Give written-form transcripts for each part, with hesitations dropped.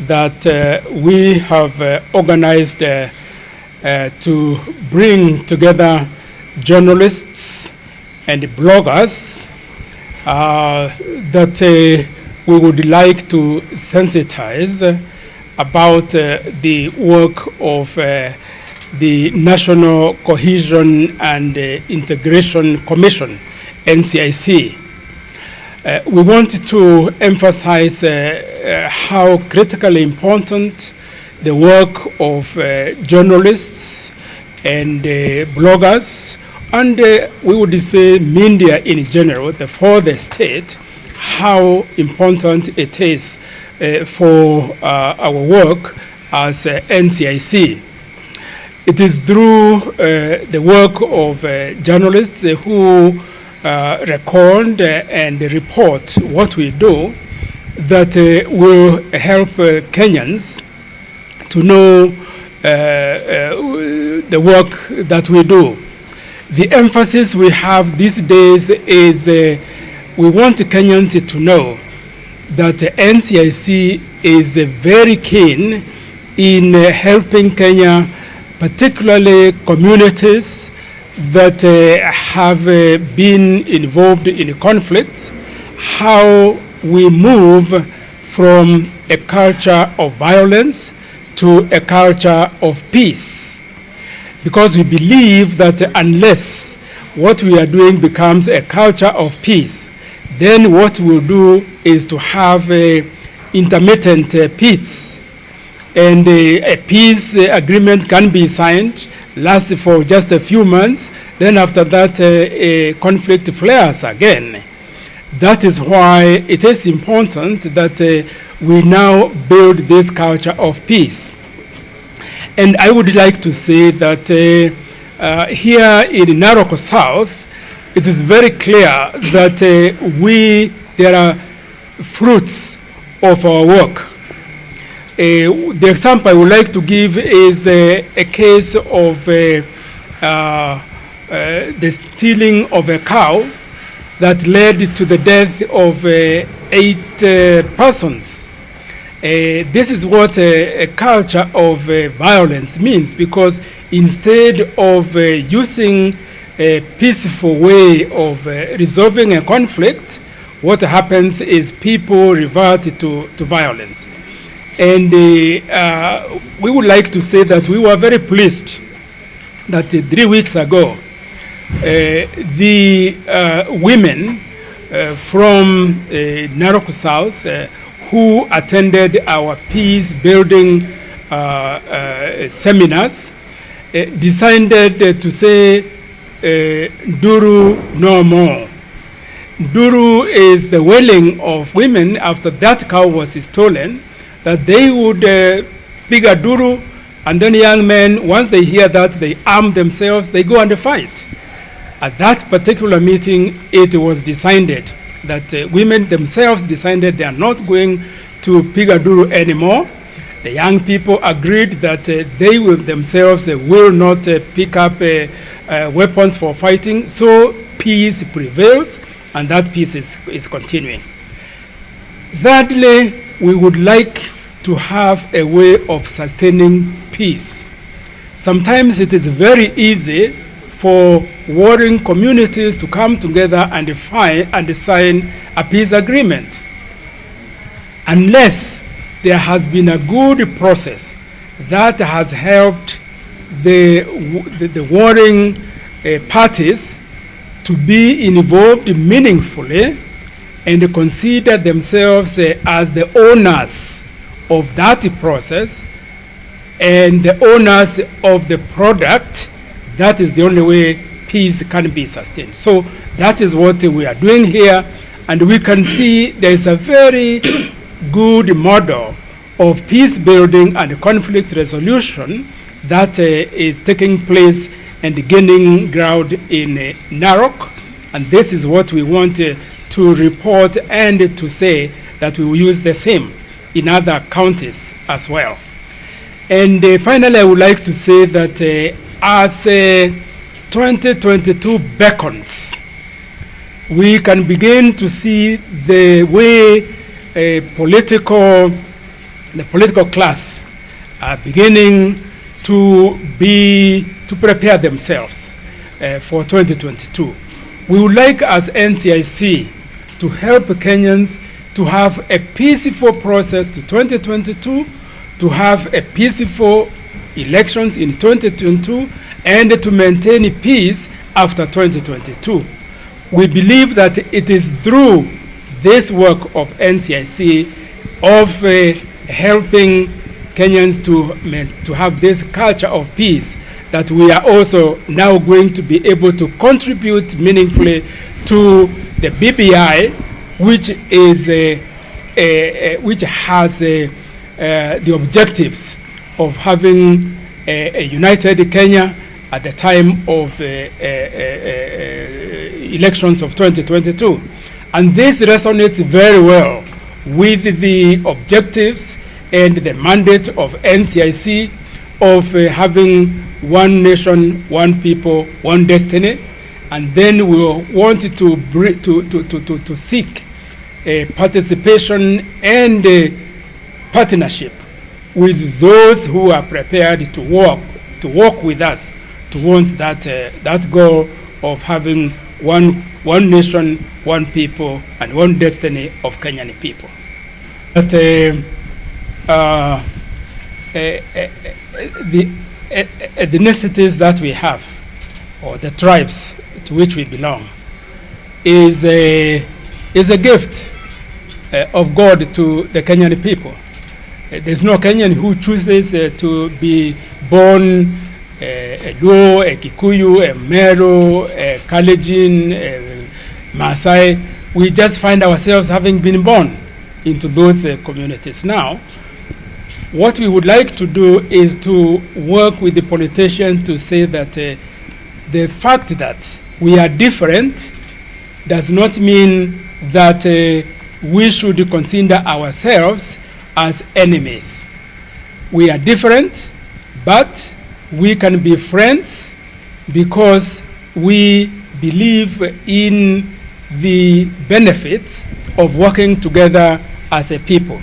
that we have organized to bring together journalists and bloggers that we would like to sensitize about the work of the National Cohesion and Integration Commission, NCIC. We want to emphasize how critically important the work of journalists and bloggers, and we would say media in general, for the state, how important it is for our work as NCIC. It is through the work of journalists who record and report what we do that will help Kenyans to know the work that we do. The emphasis we have these days is we want Kenyans to know that NCIC is very keen in helping Kenya, particularly communities that have been involved in conflicts, how we move from a culture of violence to a culture of peace. Because we believe that unless what we are doing becomes a culture of peace, then what we'll do is to have intermittent peace. And a peace agreement can be signed, lasts for just a few months, then after that a conflict flares again. That is why it is important that we now build this culture of peace. And I would like to say that here in Narok South, it is very clear that there are fruits of our work. The example I would like to give is a case of the stealing of a cow that led to the death of 8 persons. This is what a culture of violence means, because instead of using a peaceful way of resolving a conflict, what happens is people revert to violence. And we would like to say that we were very pleased that 3 weeks ago, the women from Narok South who attended our peace building seminars decided to say Duru no more. Duru is the wailing of women after that cow was stolen, that they would pick a duru, and then young men, once they hear that, they arm themselves, they go and fight. At that particular meeting, it was decided that women themselves decided they are not going to pick a duru anymore. The young people agreed that they will themselves will not pick up weapons for fighting, so peace prevails, and that peace is continuing. Thirdly, we would like to have a way of sustaining peace. Sometimes it is very easy for warring communities to come together and sign a peace agreement, unless there has been a good process that has helped the warring parties to be involved meaningfully and consider themselves as the owners of that process and the owners of the product. That is the only way peace can be sustained. So that is what we are doing here, and we can see there is a very good model of peace building and conflict resolution that is taking place and gaining ground in Narok, and this is what we want to report and to say that we will use the same in other counties as well. And finally, I would like to say that as 2022 beckons, we can begin to see the way political the political class are beginning to prepare themselves for 2022. We would like, as NCIC, to help Kenyans to have a peaceful process to 2022, to have a peaceful elections in 2022, and to maintain peace after 2022. We believe that it is through this work of NCIC of helping Kenyans to have this culture of peace that we are also now going to be able to contribute meaningfully to the BBI, which is which has the objectives of having a united Kenya at the time of elections of 2022. And this resonates very well with the objectives and the mandate of NCIC of having one nation, one people, one destiny. And then we want to seek participation and partnership with those who are prepared to work with us towards that goal of having one nation, one people, and one destiny of Kenyan people. But the ethnicities that we have, or the tribes to which we belong, is a gift of God to the Kenyan people. There's no Kenyan who chooses to be born a Luo, a Kikuyu, a Meru, a Kalenjin, a Maasai. We just find ourselves having been born into those communities. Now, what we would like to do is to work with the politicians to say that the fact that we are different does not mean that we should consider ourselves as enemies. We are different, but we can be friends because we believe in the benefits of working together as a people.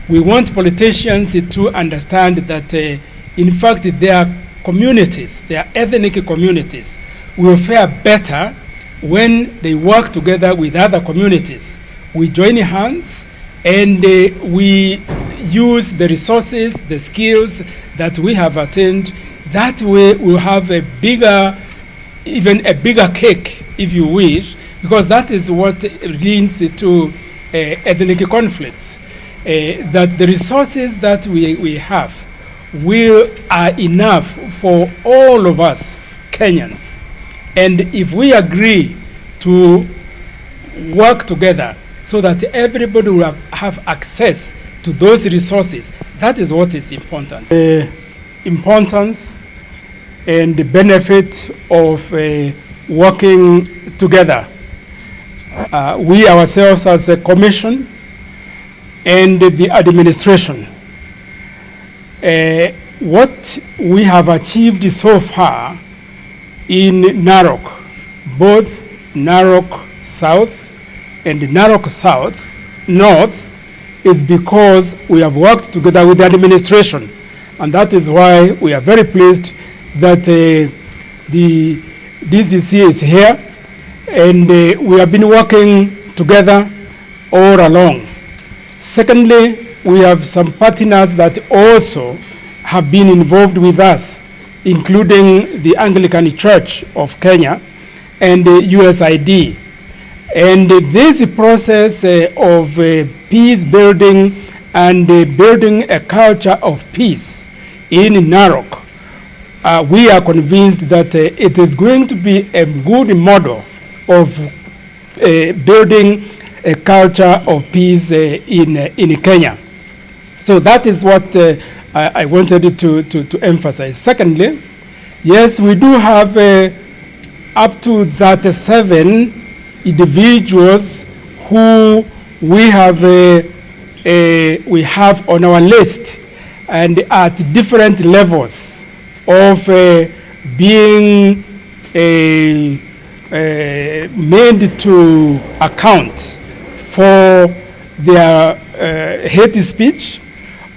We want politicians to understand that in fact their communities, their ethnic communities, will fare better when they work together with other communities. We join hands and we use the resources, the skills that we have attained. That way we'll have a bigger, even a bigger cake, if you wish, because that is what leads to ethnic conflicts. That the resources that we have are enough for all of us Kenyans. And if we agree to work together so that everybody will have access to those resources, that is what is important. The importance and the benefit of working together. We ourselves as a commission and the administration, what we have achieved so far in Narok, both Narok South and Narok South North, is because we have worked together with the administration. And that is why we are very pleased that the DCC is here, and we have been working together all along. Secondly, we have some partners that also have been involved with us, including the Anglican Church of Kenya and USID. And this process of peace building and building a culture of peace in Narok, we are convinced that it is going to be a good model of building a culture of peace in Kenya. So that is what I wanted to emphasize. Secondly, yes, we do have up to 37 individuals who we have on our list and at different levels of being made to account for their hate speech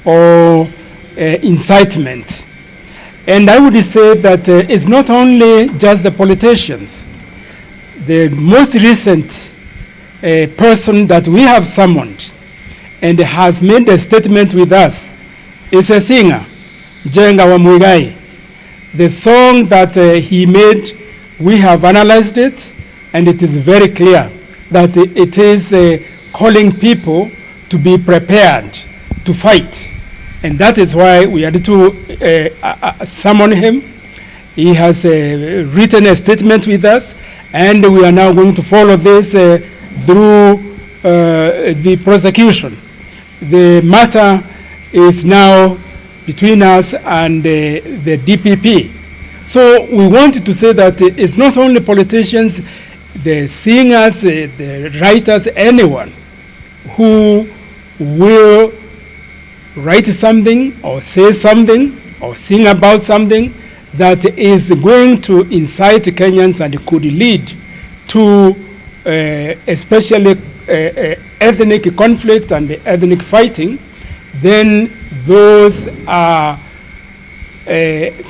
or incitement. And I would say that it's not only just the politicians. The most recent person that we have summoned and has made a statement with us is a singer, Jenga wa Muigai. The song that he made, we have analyzed it, and it is very clear that it is calling people to be prepared to fight. And that is why we had to summon him. He has written a statement with us, and we are now going to follow this through the prosecution. The matter is now between us and the DPP. So we wanted to say that it's not only politicians, the singers, the writers, anyone who will write something or say something or sing about something that is going to incite Kenyans and could lead to especially ethnic conflict and ethnic fighting, then those are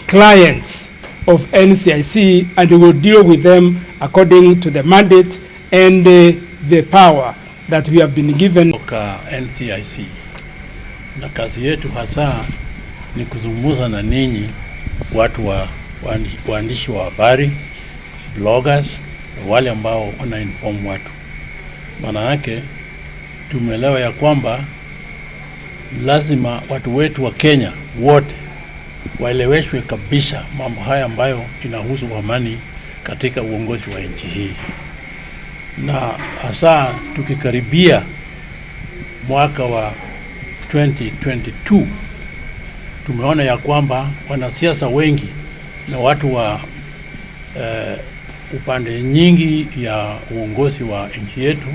clients of NCIC, and we will deal with them according to the mandate and the power that we have been given. NCIC na kazi yetu hasa ni kuzungumza na ninyi watu waandishi wa habari, bloggers, wale ambao wana inform watu. Maana yake tumeelewa ya kwamba lazima watu wetu wa Kenya wote waeleweshwe kabisa mambo haya ambayo inahusu amani katika uongozi wa nchi hii. Na hasa tukikaribia mwaka wa 2022 tumeona ya kwamba wanasiasa wengi na watu wa upande nyingi ya uongozi wa nchi yetu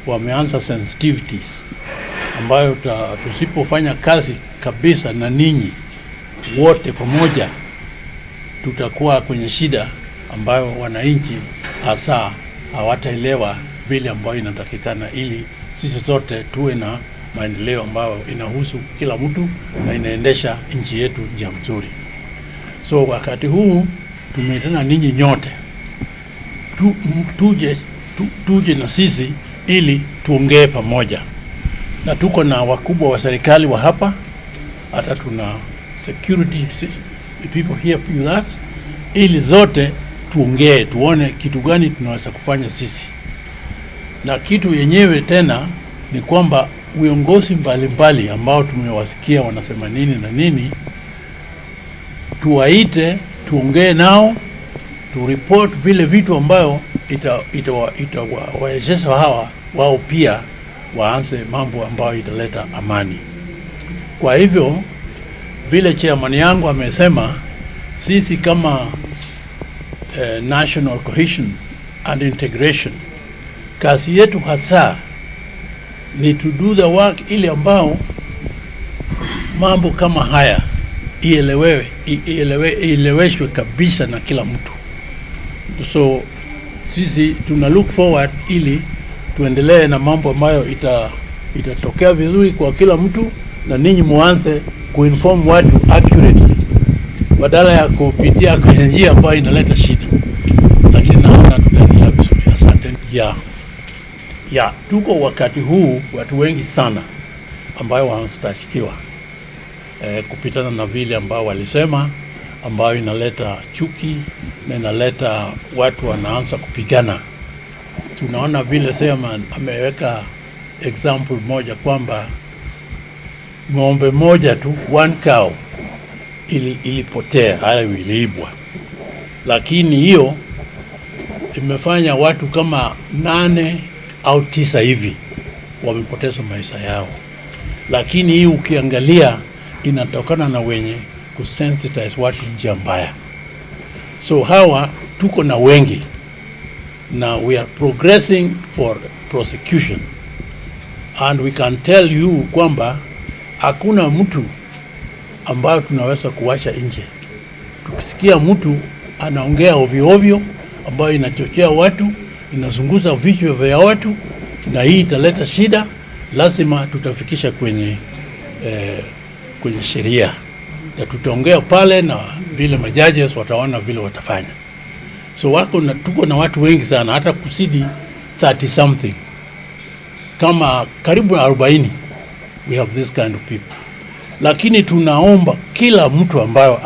wameanza sensitivities ambayo tusipofanya kazi kabisa na ninyi wote pamoja tutakuwa kwenye shida ambayo wananchi hasa hawataelewa vile ambayo inatakikana, ili sisi sote tuwe na maendeleo ambayo inahusu kila mtu na inaendesha nchi yetu njia nzuri. So wakati huu tumeitana ninyi nyote tuje na sisi ili tuongee pamoja, na tuko na wakubwa wa serikali wa hapa, hata tuna security people here with us, ili zote tuongee, tuone kitu gani tunaweza kufanya sisi. Na kitu yenyewe tena ni kwamba viongozi mbalimbali ambao tumewasikia wanasema nini na nini, tuwaite, tuongee nao, tu report vile vitu ambayo itawawezesha hawa wao pia waanze mambo ambayo italeta amani. Kwa hivyo vile chairman yangu amesema, sisi kama National Cohesion and Integration, kazi yetu hasa ni to do the work ili ambao mambo kama haya ieleweshwe kabisa na kila mtu. So sisi tuna look forward ili tuendelee na mambo ambayo itatokea vizuri kwa kila mtu, na ninyi muanze kuinform watu accurately badala ya kupitia kwenye njia ambayo inaleta shida. Lakini naona tutaendelea vizuri. Asante. Tuko wakati huu watu wengi sana ambayo wanastashkiwa kupitana na vile ambao walisema, ambayo inaleta chuki na inaleta watu wanaanza kupigana. Tunaona vile Chairman ameweka example moja kwamba ng'ombe moja tu, one cow, ilipotea, hayo iliibwa. Lakini hiyo imefanya watu kama 8 au 9 hivi wamepoteza maisha yao. Lakini hii ukiangalia inatokana na wenye kusensitize watu njia mbaya. So hawa tuko na wengi, na we are progressing for prosecution, and we can tell you kwamba hakuna mtu ambayo tunaweza kuwacha nje. Tukisikia mtu anaongea ovyo ovyo ambayo inachochea watu, inazunguza vichwa vya watu, na hii italeta shida, lazima tutafikisha kwenye kwenye sheria, na tutaongea pale na vile majudges wataona vile watafanya. So tuko na watu wengi sana, hata kusidi 30 something, kama karibu 40. We have this kind of people. Lakini tunaomba kila mtu ambayo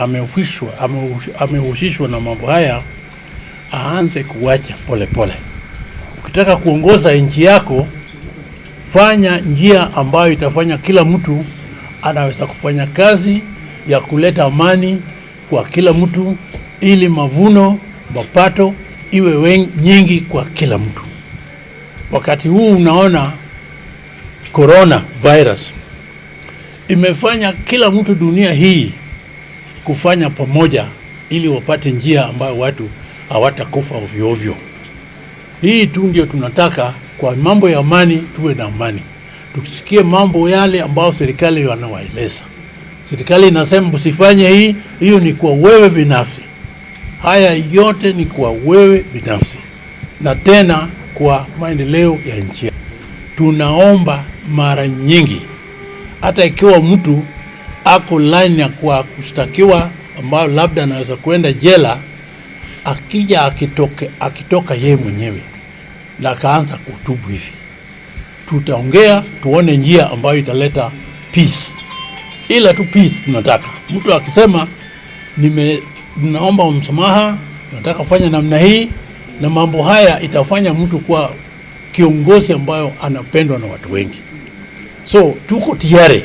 amehusishwa na mambo haya aanze kuacha pole pole. Ukitaka kuongoza nchi yako, fanya njia ambayo itafanya kila mtu anaweza kufanya kazi ya kuleta amani kwa kila mtu, ili mapato iwe nyingi kwa kila mtu. Wakati huu unaona corona virus imefanya kila mtu dunia hii kufanya pamoja ili wapate njia ambayo watu hawatakufa ovyo ovyo. Hii tu ndio tunataka. Kwa mambo ya amani, tuwe na amani. Tusikie mambo yale ambayo serikali wanawaeleza. Serikali inasema usifanye hii, hiyo ni kwa wewe binafsi. Haya yote ni kwa wewe binafsi, na tena kwa maendeleo ya nchi. Tunaomba mara nyingi, hata ikiwa mtu ako line ya kwa kushtakiwa ambayo labda anaweza kwenda jela, akitoka yeye mwenyewe na kaanza kutubu hivi, tutaongea tuone njia ambayo italeta peace. Ila tu peace tunataka. Mtu akisema naomba msamaha, nataka kufanya namna hii, na mambo haya itafanya mtu kwa kiongozi ambayo anapendwa na watu wengi. So tuko tayari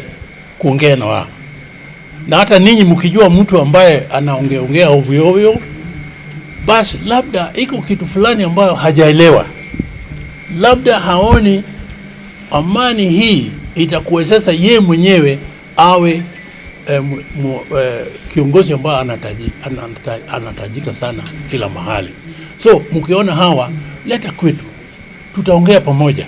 kuongea na wao. Na hata ninyi mkijua mtu ambaye anaongea ovyo ovyo, basi labda iko kitu fulani ambayo hajaelewa, labda haoni amani hii itakuwezesha yeye mwenyewe awe kiongozi ambaye anatajika sana kila mahali. So mkiona hawa, leta kwetu, tutaongea pamoja.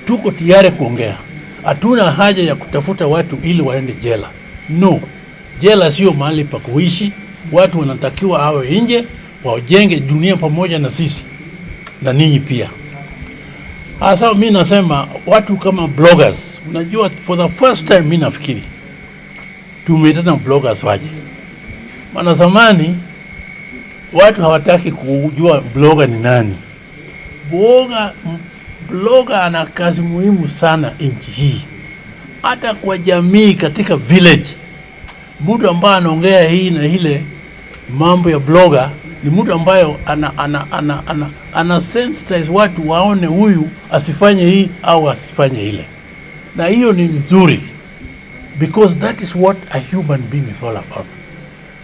Tuko tayari kuongea. Hatuna haja ya kutafuta watu ili waende jela. No, jela sio mahali pa kuishi. Watu wanatakiwa awe nje, wajenge dunia pamoja na sisi na ninyi pia. Hasa mimi nasema watu kama bloggers, unajua for the first time mimi nafikiri tumeitana bloggers waje. Maana zamani watu hawataki kujua blogger ni nani. Blogger ana kazi muhimu sana nchi hii, hata kwa jamii katika village. Mtu ambaye anaongea hii na ile mambo ya blogger ni mtu ambayo ana sensitize watu waone huyu asifanye hii au asifanye ile. Na hiyo ni nzuri, because that is what a human being is all about.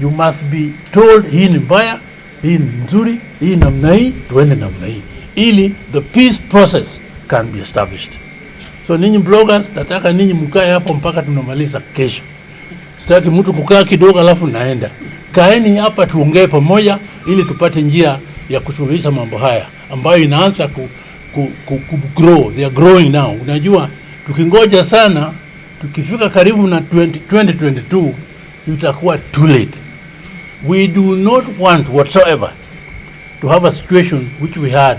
You must be told hii ni mbaya, hii ni nzuri, hii namna hii, tuende namna hii, ili the peace process can be established. So ninyi bloggers, nataka ninyi mkae hapo mpaka tunamaliza kesho. Sitaki mtu kukaa kidogo alafu naenda. Kaeni hapa tuongee pamoja ili tupate njia ya kusuluhisha mambo haya ambayo inaanza grow. They are growing now. Unajua, tukingoja sana, tukifika karibu na 2022 itakuwa too late. We do not want whatsoever to have a situation which we had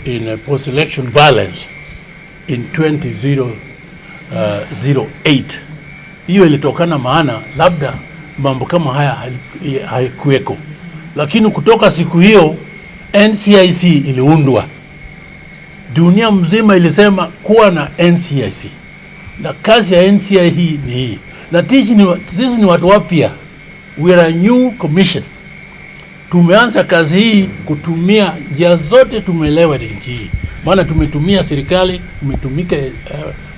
in post-election violence in 2008. Hiyo ilitokana maana labda mambo kama haya haikuweko. Lakini kutoka siku hiyo Ncic iliundwa. Dunia mzima ilisema kuwa na Ncic. Na kazi ya Ncic ni hii. Na sisi ni watu wapya. We are a new commission. Tumeanza kazi hii kutumia njia zote tumeelewa nchi hii. Maana tumetumia serikali, tumetumika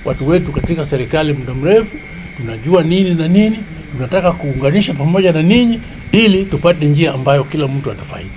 watu wetu katika serikali muda mrefu, tunajua nini na nini, tunataka kuunganisha pamoja na ninyi ili tupate njia ambayo kila mtu atafaidi.